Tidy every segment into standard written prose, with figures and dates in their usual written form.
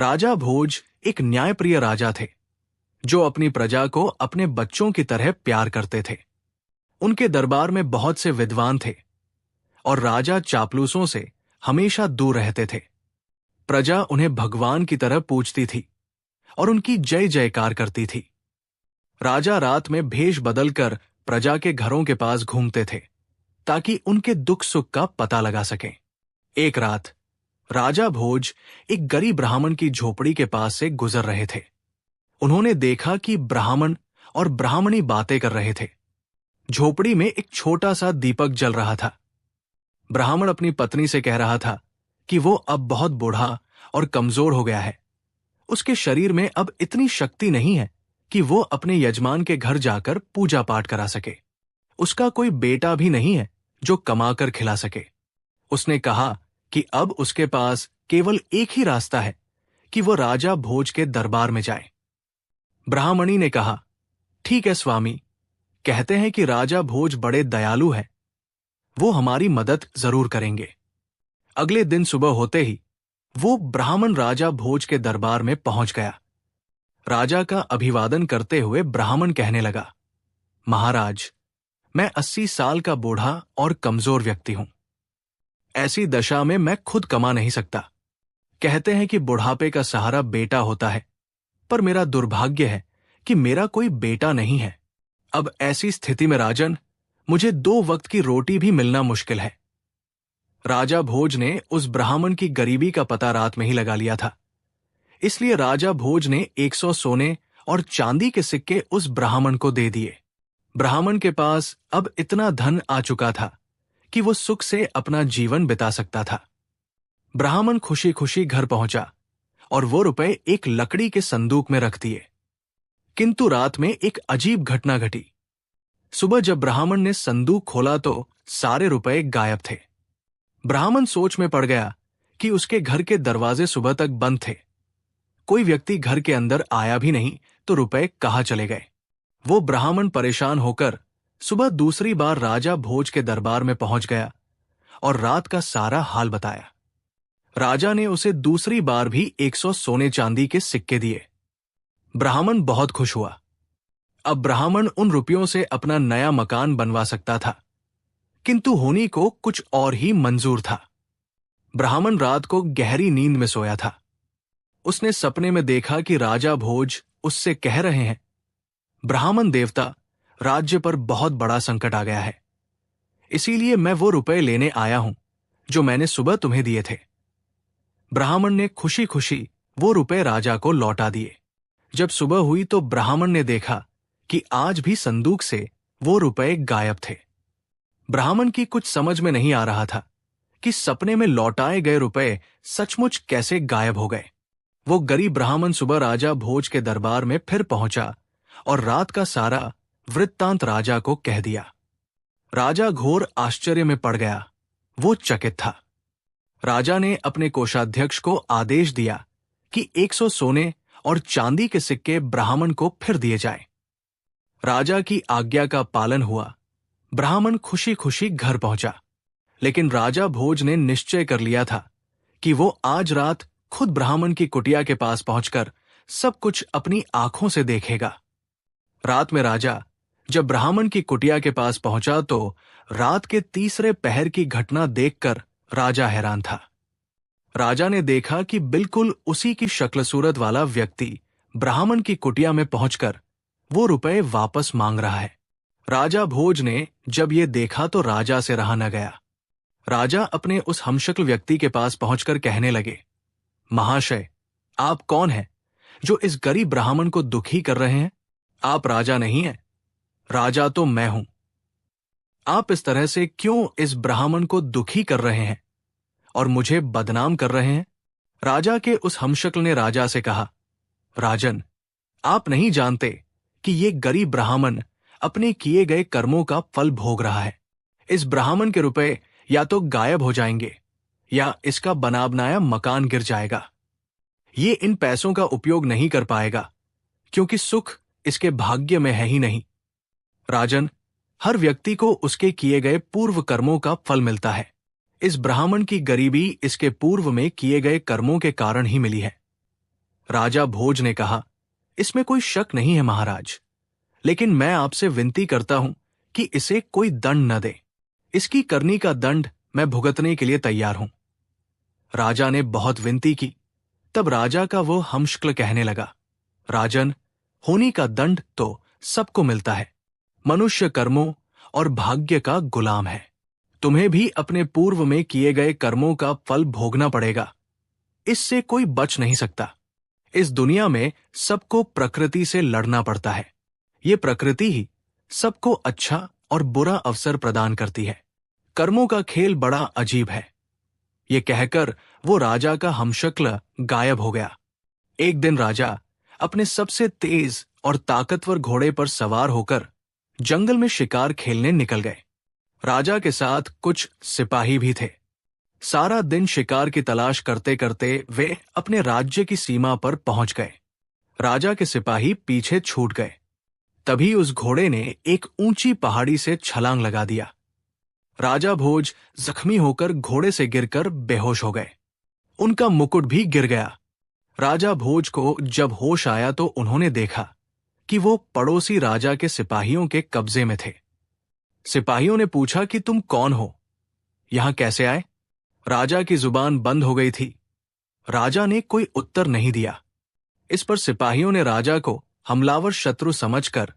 राजा भोज एक न्यायप्रिय राजा थे, जो अपनी प्रजा को अपने बच्चों की तरह प्यार करते थे। उनके दरबार में बहुत से विद्वान थे और राजा चापलूसों से हमेशा दूर रहते थे। प्रजा उन्हें भगवान की तरह पूजती थी और उनकी जय जयकार करती थी। राजा रात में भेष बदलकर प्रजा के घरों के पास घूमते थे ताकि उनके दुख सुख का पता लगा सकें। एक रात राजा भोज एक गरीब ब्राह्मण की झोपड़ी के पास से गुजर रहे थे। उन्होंने देखा कि ब्राह्मण और ब्राह्मणी बातें कर रहे थे। झोपड़ी में एक छोटा सा दीपक जल रहा था। ब्राह्मण अपनी पत्नी से कह रहा था कि वो अब बहुत बूढ़ा और कमजोर हो गया है। उसके शरीर में अब इतनी शक्ति नहीं है कि वो अपने यजमान के घर जाकर पूजा पाठ करा सके। उसका कोई बेटा भी नहीं है जो कमाकर खिला सके। उसने कहा कि अब उसके पास केवल एक ही रास्ता है कि वो राजा भोज के दरबार में जाए। ब्राह्मणी ने कहा, ठीक है स्वामी, कहते हैं कि राजा भोज बड़े दयालु हैं, वो हमारी मदद जरूर करेंगे। अगले दिन सुबह होते ही वो ब्राह्मण राजा भोज के दरबार में पहुंच गया। राजा का अभिवादन करते हुए ब्राह्मण कहने लगा, महाराज, मैं 80 साल का बूढ़ा और कमजोर व्यक्ति हूं। ऐसी दशा में मैं खुद कमा नहीं सकता। कहते हैं कि बुढ़ापे का सहारा बेटा होता है, पर मेरा दुर्भाग्य है कि मेरा कोई बेटा नहीं है। अब ऐसी स्थिति में राजन, मुझे 2 वक्त की रोटी भी मिलना मुश्किल है। राजा भोज ने उस ब्राह्मण की गरीबी का पता रात में ही लगा लिया था। इसलिए राजा भोज ने 100 सोने और चांदी के सिक्के उस ब्राह्मण को दे दिए। ब्राह्मण के पास अब इतना धन आ चुका था कि वो सुख से अपना जीवन बिता सकता था। ब्राह्मण खुशी खुशी घर पहुंचा और वो रुपए एक लकड़ी के संदूक में रख दिए। किंतु रात में एक अजीब घटना घटी। सुबह जब ब्राह्मण ने संदूक खोला तो सारे रुपए गायब थे। ब्राह्मण सोच में पड़ गया कि उसके घर के दरवाजे सुबह तक बंद थे। कोई व्यक्ति घर के अंदर आया भी नहीं तो रुपए कहाँ चले गए। वो ब्राह्मण परेशान होकर सुबह दूसरी बार राजा भोज के दरबार में पहुंच गया और रात का सारा हाल बताया। राजा ने उसे दूसरी बार भी 100 सोने चांदी के सिक्के दिए। ब्राह्मण बहुत खुश हुआ। अब ब्राह्मण उन रुपयों से अपना नया मकान बनवा सकता था। किंतु होनी को कुछ और ही मंजूर था। ब्राह्मण रात को गहरी नींद में सोया था। उसने सपने में देखा कि राजा भोज उससे कह रहे हैं, ब्राह्मण देवता, राज्य पर बहुत बड़ा संकट आ गया है, इसीलिए मैं वो रुपए लेने आया हूं जो मैंने सुबह तुम्हें दिए थे। ब्राह्मण ने खुशी खुशी वो रुपए राजा को लौटा दिए। जब सुबह हुई तो ब्राह्मण ने देखा कि आज भी संदूक से वो रुपए गायब थे। ब्राह्मण की कुछ समझ में नहीं आ रहा था कि सपने में लौटाए गए रुपए सचमुच कैसे गायब हो गए। वो गरीब ब्राह्मण सुबह राजा भोज के दरबार में फिर पहुंचा और रात का सारा वृत्तांत राजा को कह दिया। राजा घोर आश्चर्य में पड़ गया। वो चकित था। राजा ने अपने कोषाध्यक्ष को आदेश दिया कि 100 सोने और चांदी के सिक्के ब्राह्मण को फिर दिए जाएं। राजा की आज्ञा का पालन हुआ। ब्राह्मण खुशी खुशी घर पहुंचा। लेकिन राजा भोज ने निश्चय कर लिया था कि वो आज रात खुद ब्राह्मण की कुटिया के पास पहुंचकर सब कुछ अपनी आंखों से देखेगा। रात में राजा जब ब्राह्मण की कुटिया के पास पहुंचा तो रात के तीसरे पहर की घटना देखकर राजा हैरान था। राजा ने देखा कि बिल्कुल उसी की शक्ल सूरत वाला व्यक्ति ब्राह्मण की कुटिया में पहुंचकर वो रुपए वापस मांग रहा है। राजा भोज ने जब ये देखा तो राजा से रहा न गया। राजा अपने उस हमशक्ल व्यक्ति के पास पहुंचकर कहने लगे, महाशय, आप कौन हैं जो इस गरीब ब्राह्मण को दुखी कर रहे हैं? आप राजा नहीं हैं। राजा तो मैं हूं। आप इस तरह से क्यों इस ब्राह्मण को दुखी कर रहे हैं और मुझे बदनाम कर रहे हैं? राजा के उस हमशक्ल ने राजा से कहा, राजन, आप नहीं जानते कि ये गरीब ब्राह्मण अपने किए गए कर्मों का फल भोग रहा है। इस ब्राह्मण के रुपए या तो गायब हो जाएंगे या इसका बना बनाया मकान गिर जाएगा। ये इन पैसों का उपयोग नहीं कर पाएगा क्योंकि सुख इसके भाग्य में है ही नहीं। राजन, हर व्यक्ति को उसके किए गए पूर्व कर्मों का फल मिलता है। इस ब्राह्मण की गरीबी इसके पूर्व में किए गए कर्मों के कारण ही मिली है। राजा भोज ने कहा, इसमें कोई शक नहीं है महाराज, लेकिन मैं आपसे विनती करता हूं कि इसे कोई दंड न दे। इसकी करनी का दंड मैं भुगतने के लिए तैयार हूं। राजा ने बहुत विनती की। तब राजा का वो हमशक्ल कहने लगा, राजन, होनी का दंड तो सबको मिलता है। मनुष्य कर्मों और भाग्य का गुलाम है। तुम्हें भी अपने पूर्व में किए गए कर्मों का फल भोगना पड़ेगा। इससे कोई बच नहीं सकता। इस दुनिया में सबको प्रकृति से लड़ना पड़ता है। ये प्रकृति ही सबको अच्छा और बुरा अवसर प्रदान करती है। कर्मों का खेल बड़ा अजीब है। ये कहकर वो राजा का हमशक्ल गायब हो गया। एक दिन राजा अपने सबसे तेज और ताकतवर घोड़े पर सवार होकर जंगल में शिकार खेलने निकल गए। राजा के साथ कुछ सिपाही भी थे। सारा दिन शिकार की तलाश करते करते वे अपने राज्य की सीमा पर पहुंच गए। राजा के सिपाही पीछे छूट गए। तभी उस घोड़े ने एक ऊंची पहाड़ी से छलांग लगा दिया। राजा भोज जख्मी होकर घोड़े से गिरकर बेहोश हो गए। उनका मुकुट भी गिर गया। राजा भोज को जब होश आया तो उन्होंने देखा कि वो पड़ोसी राजा के सिपाहियों के कब्जे में थे। सिपाहियों ने पूछा कि तुम कौन हो, यहां कैसे आए? राजा की जुबान बंद हो गई थी। राजा ने कोई उत्तर नहीं दिया। इस पर सिपाहियों ने राजा को हमलावर शत्रु समझकर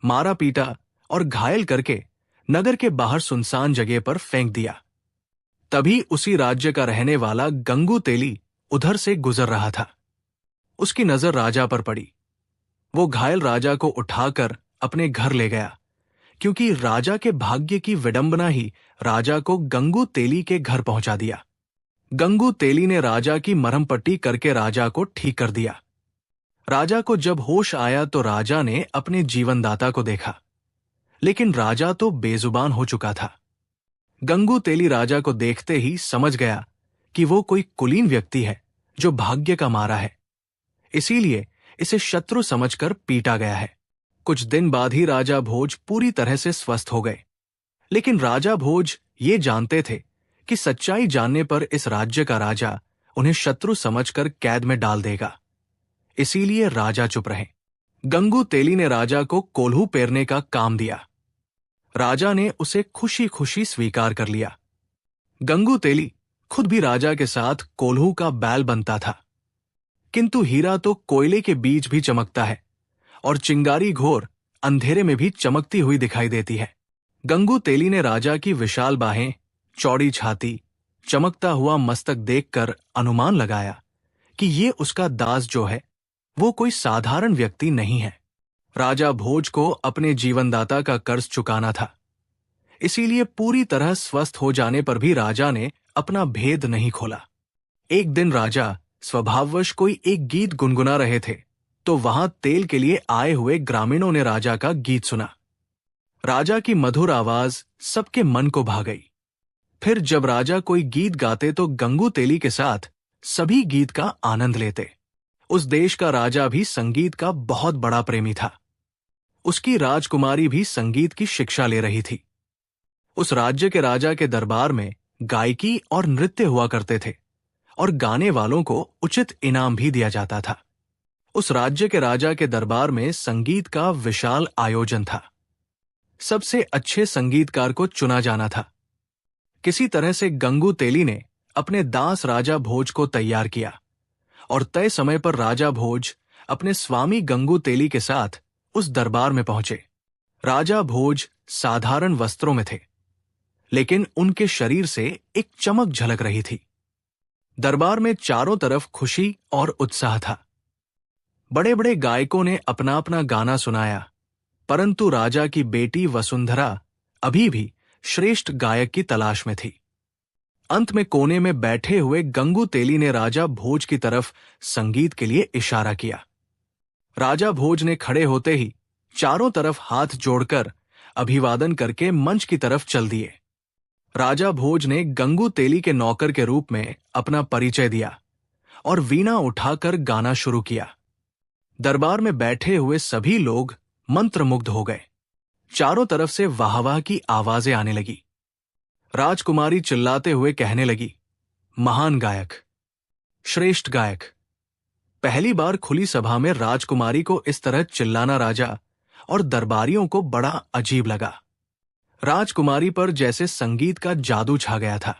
मारा पीटा और घायल करके नगर के बाहर सुनसान जगह पर फेंक दिया। तभी उसी राज्य का रहने वाला गंगू तेली उधर से गुजर रहा था। उसकी नजर राजा पर पड़ी। वो घायल राजा को उठाकर अपने घर ले गया, क्योंकि राजा के भाग्य की विडंबना ही राजा को गंगू तेली के घर पहुंचा दिया। गंगू तेली ने राजा की मरहम पट्टी करके राजा को ठीक कर दिया। राजा को जब होश आया तो राजा ने अपने जीवनदाता को देखा, लेकिन राजा तो बेजुबान हो चुका था। गंगू तेली राजा को देखते ही समझ गया कि वो कोई कुलीन व्यक्ति है जो भाग्य का मारा है, इसीलिए इसे शत्रु समझकर पीटा गया है। कुछ दिन बाद ही राजा भोज पूरी तरह से स्वस्थ हो गए, लेकिन राजा भोज ये जानते थे कि सच्चाई जानने पर इस राज्य का राजा उन्हें शत्रु समझकर कैद में डाल देगा। इसीलिए राजा चुप रहे। गंगू तेली ने राजा को कोल्हू पेरने का काम दिया। राजा ने उसे खुशी खुशी स्वीकार कर लिया। गंगू तेली खुद भी राजा के साथ कोल्हू का बैल बनता था, किंतु हीरा तो कोयले के बीच भी चमकता है और चिंगारी घोर अंधेरे में भी चमकती हुई दिखाई देती है। गंगू तेली ने राजा की विशाल बाहें, चौड़ी छाती, चमकता हुआ मस्तक देखकर अनुमान लगाया कि ये उसका दास जो है वो कोई साधारण व्यक्ति नहीं है। राजा भोज को अपने जीवनदाता का कर्ज चुकाना था, इसीलिए पूरी तरह स्वस्थ हो जाने पर भी राजा ने अपना भेद नहीं खोला। एक दिन राजा स्वभाववश कोई एक गीत गुनगुना रहे थे तो वहां तेल के लिए आए हुए ग्रामीणों ने राजा का गीत सुना। राजा की मधुर आवाज सबके मन को भा गई। फिर जब राजा कोई गीत गाते तो गंगू तेली के साथ सभी गीत का आनंद लेते। उस देश का राजा भी संगीत का बहुत बड़ा प्रेमी था। उसकी राजकुमारी भी संगीत की शिक्षा ले रही थी। उस राज्य के राजा के दरबार में गायकी और नृत्य हुआ करते थे और गाने वालों को उचित इनाम भी दिया जाता था। उस राज्य के राजा के दरबार में संगीत का विशाल आयोजन था। सबसे अच्छे संगीतकार को चुना जाना था। किसी तरह से गंगू तेली ने अपने दास राजा भोज को तैयार किया और तय समय पर राजा भोज अपने स्वामी गंगू तेली के साथ उस दरबार में पहुंचे। राजा भोज साधारण वस्त्रों में थे, लेकिन उनके शरीर से एक चमक झलक रही थी। दरबार में चारों तरफ खुशी और उत्साह था। बड़े बड़े गायकों ने अपना अपना गाना सुनाया, परंतु राजा की बेटी वसुंधरा अभी भी श्रेष्ठ गायक की तलाश में थी। अंत में कोने में बैठे हुए गंगू तेली ने राजा भोज की तरफ संगीत के लिए इशारा किया। राजा भोज ने खड़े होते ही चारों तरफ हाथ जोड़कर अभिवादन करके मंच की तरफ चल दिए। राजा भोज ने गंगू तेली के नौकर के रूप में अपना परिचय दिया और वीणा उठाकर गाना शुरू किया। दरबार में बैठे हुए सभी लोग मंत्रमुग्ध हो गए। चारों तरफ से वाहवाह की आवाजें आने लगी। राजकुमारी चिल्लाते हुए कहने लगी, महान गायक, श्रेष्ठ गायक, पहली बार खुली सभा में राजकुमारी को इस तरह चिल्लाना राजा और दरबारियों को बड़ा अजीब लगा। राजकुमारी पर जैसे संगीत का जादू छा गया था।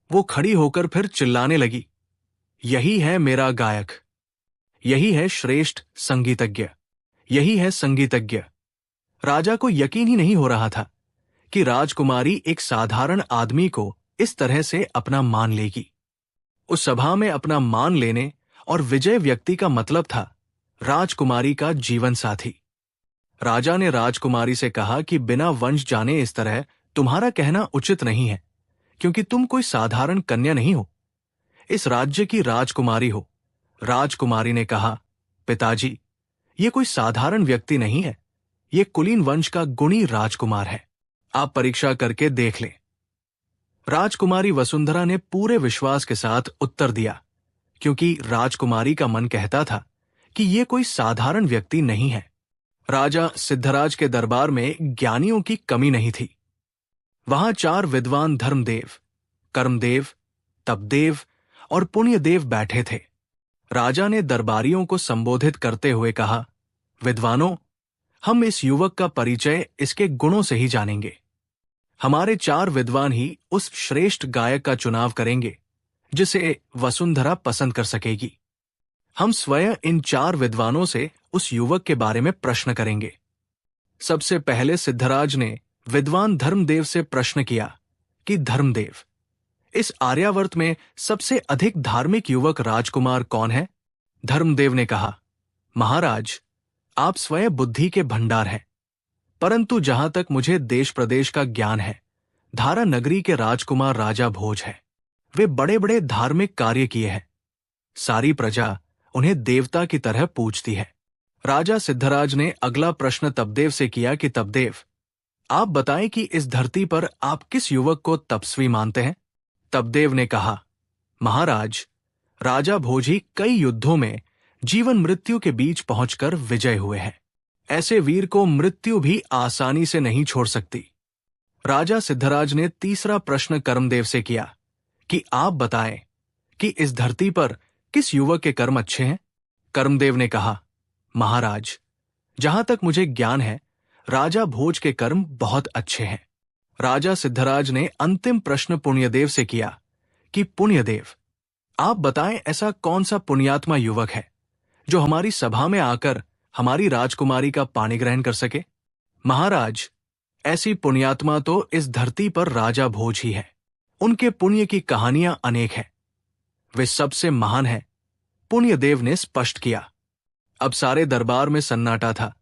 वो खड़ी होकर फिर चिल्लाने लगी, यही है मेरा गायक, यही है श्रेष्ठ संगीतज्ञ, यही है संगीतज्ञ। राजा को यकीन ही नहीं हो रहा था कि राजकुमारी एक साधारण आदमी को इस तरह से अपना मान लेगी। उस सभा में अपना मान लेने और विजय व्यक्ति का मतलब था राजकुमारी का जीवन साथी। राजा ने राजकुमारी से कहा कि बिना वंश जाने इस तरह तुम्हारा कहना उचित नहीं है, क्योंकि तुम कोई साधारण कन्या नहीं हो, इस राज्य की राजकुमारी हो। राजकुमारी ने कहा, पिताजी, ये कोई साधारण व्यक्ति नहीं है, ये कुलीन वंश का गुणी राजकुमार है, आप परीक्षा करके देख लें। राजकुमारी वसुंधरा ने पूरे विश्वास के साथ उत्तर दिया, क्योंकि राजकुमारी का मन कहता था कि ये कोई साधारण व्यक्ति नहीं है। राजा सिद्धराज के दरबार में ज्ञानियों की कमी नहीं थी। वहां 4 विद्वान धर्मदेव, कर्मदेव, तपदेव और पुण्यदेव बैठे थे। राजा ने दरबारियों को संबोधित करते हुए कहा, विद्वानों, हम इस युवक का परिचय इसके गुणों से ही जानेंगे। हमारे 4 विद्वान ही उस श्रेष्ठ गायक का चुनाव करेंगे जिसे वसुंधरा पसंद कर सकेगी। हम स्वयं इन 4 विद्वानों से उस युवक के बारे में प्रश्न करेंगे। सबसे पहले सिद्धराज ने विद्वान धर्मदेव से प्रश्न किया कि धर्मदेव, इस आर्यावर्त में सबसे अधिक धार्मिक युवक राजकुमार कौन है? धर्मदेव ने कहा, महाराज, आप स्वयं बुद्धि के भंडार हैं, परंतु जहां तक मुझे देश प्रदेश का ज्ञान है, धारा नगरी के राजकुमार राजा भोज है। वे बड़े बड़े धार्मिक कार्य किए हैं, सारी प्रजा उन्हें देवता की तरह पूजती है। राजा सिद्धराज ने अगला प्रश्न तपदेव से किया कि तपदेव, आप बताएं कि इस धरती पर आप किस युवक को तपस्वी मानते हैं? तपदेव ने कहा, महाराज, राजा भोज ही कई युद्धों में जीवन मृत्यु के बीच पहुंचकर विजय हुए हैं। ऐसे वीर को मृत्यु भी आसानी से नहीं छोड़ सकती। राजा सिद्धराज ने तीसरा प्रश्न कर्मदेव से किया कि आप बताएं कि इस धरती पर किस युवक के कर्म अच्छे हैं? कर्मदेव ने कहा, महाराज, जहां तक मुझे ज्ञान है, राजा भोज के कर्म बहुत अच्छे हैं। राजा सिद्धराज ने अंतिम प्रश्न पुण्यदेव से किया कि पुण्यदेव, आप बताएं ऐसा कौन सा पुण्यात्मा युवक है जो हमारी सभा में आकर हमारी राजकुमारी का पाणी ग्रहण कर सके? महाराज, ऐसी पुण्यात्मा तो इस धरती पर राजा भोज ही है। उनके पुण्य की कहानियां अनेक हैं, वे सबसे महान हैं, पुण्यदेव ने स्पष्ट किया। अब सारे दरबार में सन्नाटा था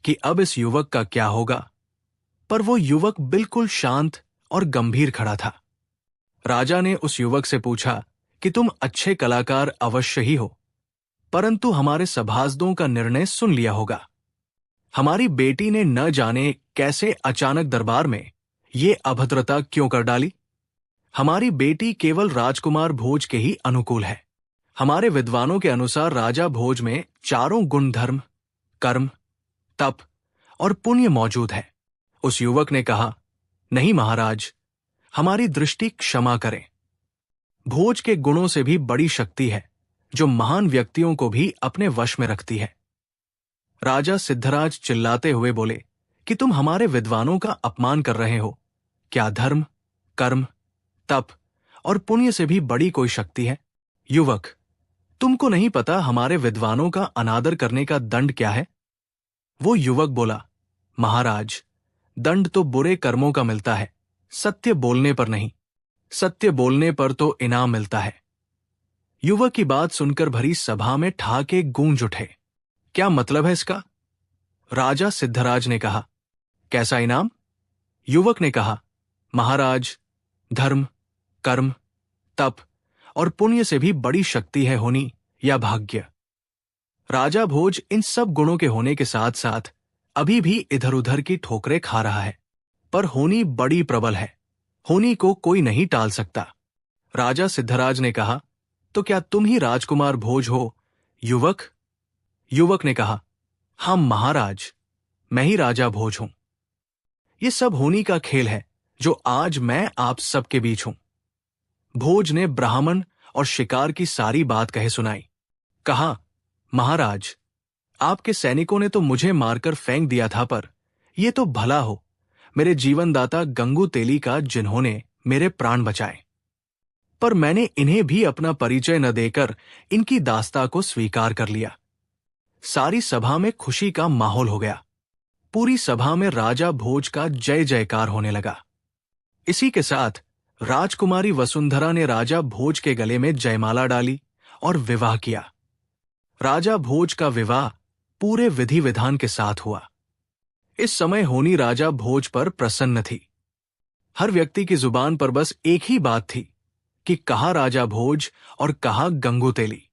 कि अब इस युवक का क्या होगा, पर वो युवक बिल्कुल शांत और गंभीर खड़ा था। राजा ने उस युवक से पूछा कि तुम अच्छे कलाकार अवश्य ही हो, परंतु हमारे सभासदों का निर्णय सुन लिया होगा। हमारी बेटी ने न जाने कैसे अचानक दरबार में ये अभद्रता क्यों कर डाली। हमारी बेटी केवल राजकुमार भोज के ही अनुकूल है। हमारे विद्वानों के अनुसार राजा भोज में 4 गुण धर्म, कर्म, तप और पुण्य मौजूद है। उस युवक ने कहा, नहीं महाराज, हमारी दृष्टि क्षमा करें। भोज के गुणों से भी बड़ी शक्ति है जो महान व्यक्तियों को भी अपने वश में रखती है। राजा सिद्धराज चिल्लाते हुए बोले कि तुम हमारे विद्वानों का अपमान कर रहे हो। क्या धर्म, कर्म, तप और पुण्य से भी बड़ी कोई शक्ति है? युवक, तुमको नहीं पता हमारे विद्वानों का अनादर करने का दंड क्या है? वो युवक बोला, महाराज, दंड तो बुरे कर्मों का मिलता है, सत्य बोलने पर नहीं। सत्य बोलने पर तो इनाम मिलता है। युवक की बात सुनकर भरी सभा में ठहाके गूंज उठे। क्या मतलब है इसका? राजा सिद्धराज ने कहा, कैसा इनाम? युवक ने कहा, महाराज, धर्म, कर्म, तप और पुण्य से भी बड़ी शक्ति है होनी या भाग्य। राजा भोज इन सब गुणों के होने के साथ साथ अभी भी इधर उधर की ठोकरें खा रहा है, पर होनी बड़ी प्रबल है। होनी को कोई नहीं टाल सकता। राजा सिद्धराज ने कहा, तो क्या तुम ही राजकुमार भोज हो, युवक? युवक ने कहा, हाँ महाराज, मैं ही राजा भोज हूं। ये सब होनी का खेल है जो आज मैं आप सबके बीच हूं। भोज ने ब्राह्मण और शिकार की सारी बात कहे सुनाई। कहा, महाराज, आपके सैनिकों ने तो मुझे मारकर फेंक दिया था, पर यह तो भला हो मेरे जीवनदाता गंगू तेली का, जिन्होंने मेरे प्राण बचाए। पर मैंने इन्हें भी अपना परिचय न देकर इनकी दास्ता को स्वीकार कर लिया। सारी सभा में खुशी का माहौल हो गया। पूरी सभा में राजा भोज का जय जयकार होने लगा। इसी के साथ राजकुमारी वसुंधरा ने राजा भोज के गले में जयमाला डाली और विवाह किया। राजा भोज का विवाह पूरे विधि विधान के साथ हुआ। इस समय होनी राजा भोज पर प्रसन्न थी। हर व्यक्ति की जुबान पर बस एक ही बात थी कि कहा राजा भोज और कहा गंगू तेली।